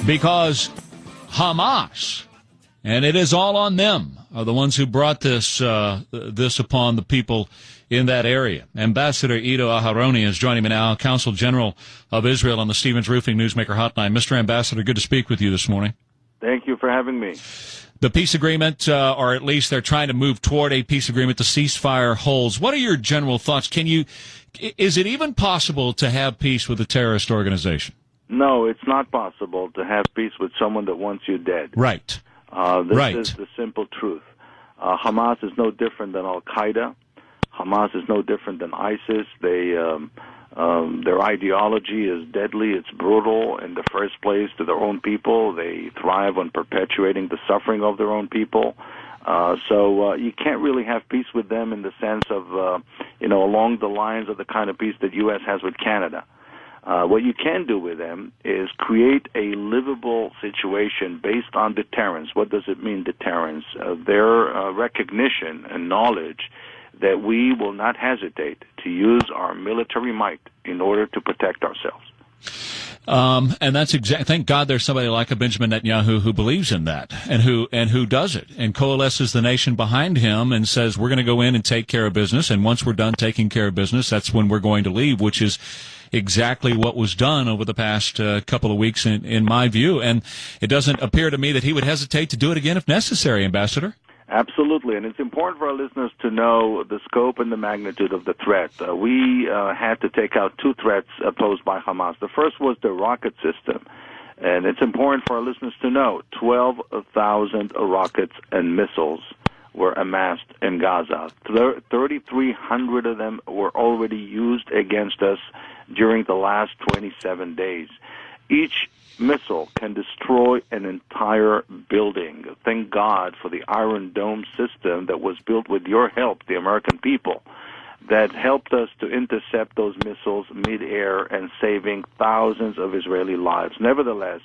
because Hamas, and it is all on them, are the ones who brought this upon the people in that area. Ambassador Ido Aharoni is joining me now, Consul General of Israel on the Stevens Roofing Newsmaker Hotline. Mr. Ambassador, good to speak with you this morning. Thank you for having me. The peace agreement, or at least they're trying to move toward a peace agreement, the ceasefire holds. What are your general thoughts? Is it even possible to have peace with a terrorist organization? No, it's not possible to have peace with someone that wants you dead. Right. This is the simple truth. Hamas is no different than Al-Qaeda. Hamas is no different than ISIS. Their ideology is deadly. It's brutal in the first place to their own people. They thrive on perpetuating the suffering of their own people. So you can't really have peace with them in the sense of, along the lines of the kind of peace that U.S. has with Canada. What you can do with them is create a livable situation based on deterrence. What does it mean, deterrence? Their recognition and knowledge that we will not hesitate to use our military might in order to protect ourselves. And that's thank God there's somebody like a Benjamin Netanyahu who believes in that and who does it and coalesces the nation behind him and says, we're going to go in and take care of business. And once we're done taking care of business, that's when we're going to leave, which is exactly what was done over the past couple of weeks in my view. And it doesn't appear to me that he would hesitate to do it again if necessary, Ambassador. Absolutely, and it's important for our listeners to know the scope and the magnitude of the threat. We had to take out two threats posed by Hamas. The first was the rocket system, and it's important for our listeners to know 12,000 rockets and missiles were amassed in Gaza. 3,300 of them were already used against us during the last 27 days. Each missile can destroy an entire building. Thank God for the Iron Dome system that was built with your help, the American people, that helped us to intercept those missiles mid-air and saving thousands of Israeli lives. Nevertheless,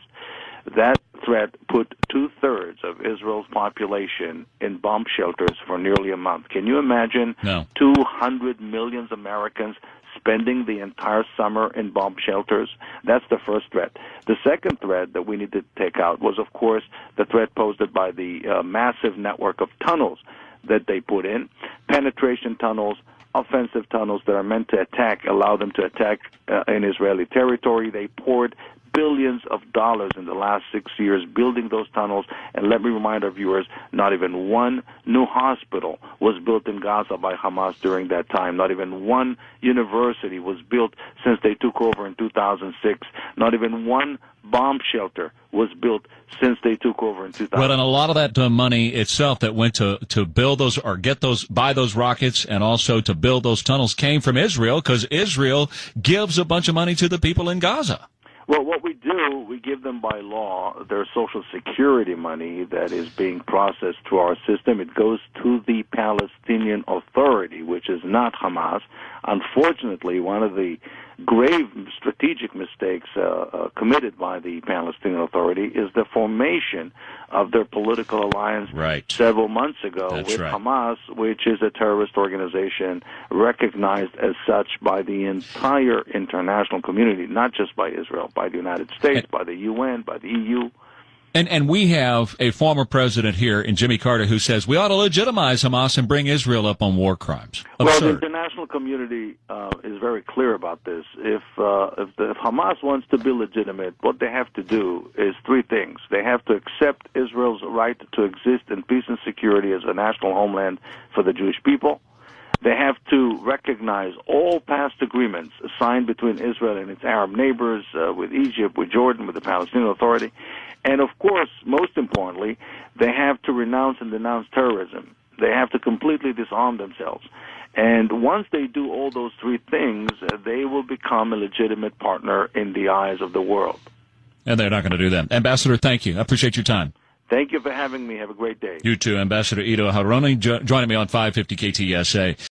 that threat put two-thirds of Israel's population in bomb shelters for nearly a month. Can you imagine 200 million Americans spending the entire summer in bomb shelters? That's the first threat. The second threat that we need to take out was, of course, the threat posed by the massive network of tunnels that they put in, penetration tunnels, offensive tunnels that are meant to allow them to attack in Israeli territory. They poured billions of dollars in the last 6 years building those tunnels. And let me remind our viewers, not even one new hospital was built in Gaza by Hamas during that time. Not even one university was built since they took over in 2006. Not even one bomb shelter was built since they took over in 2006. Well, and a lot of that money itself that went to build those or buy those rockets and also to build those tunnels came from Israel, because Israel gives a bunch of money to the people in Gaza. Well, what we do, we give them by law their Social Security money that is being processed through our system. It goes to the Palestinian Authority, which is not Hamas. Unfortunately, one of the grave strategic mistakes committed by the Palestinian Authority is the formation of their political alliance several months ago with Hamas, which is a terrorist organization recognized as such by the entire international community, not just by Israel, by the United States, by the UN, by the EU. And we have a former president here in Jimmy Carter who says we ought to legitimize Hamas and bring Israel up on war crimes. Absurd. Well, the international community is very clear about this. If Hamas wants to be legitimate, what they have to do is three things. They have to accept Israel's right to exist in peace and security as a national homeland for the Jewish people. They have to recognize all past agreements signed between Israel and its Arab neighbors, with Egypt, with Jordan, with the Palestinian Authority. And, of course, most importantly, they have to renounce and denounce terrorism. They have to completely disarm themselves. And once they do all those three things, they will become a legitimate partner in the eyes of the world. And they're not going to do that. Ambassador, thank you. I appreciate your time. Thank you for having me. Have a great day. You too. Ambassador Ido Aharoni joining me on 550 KTSA.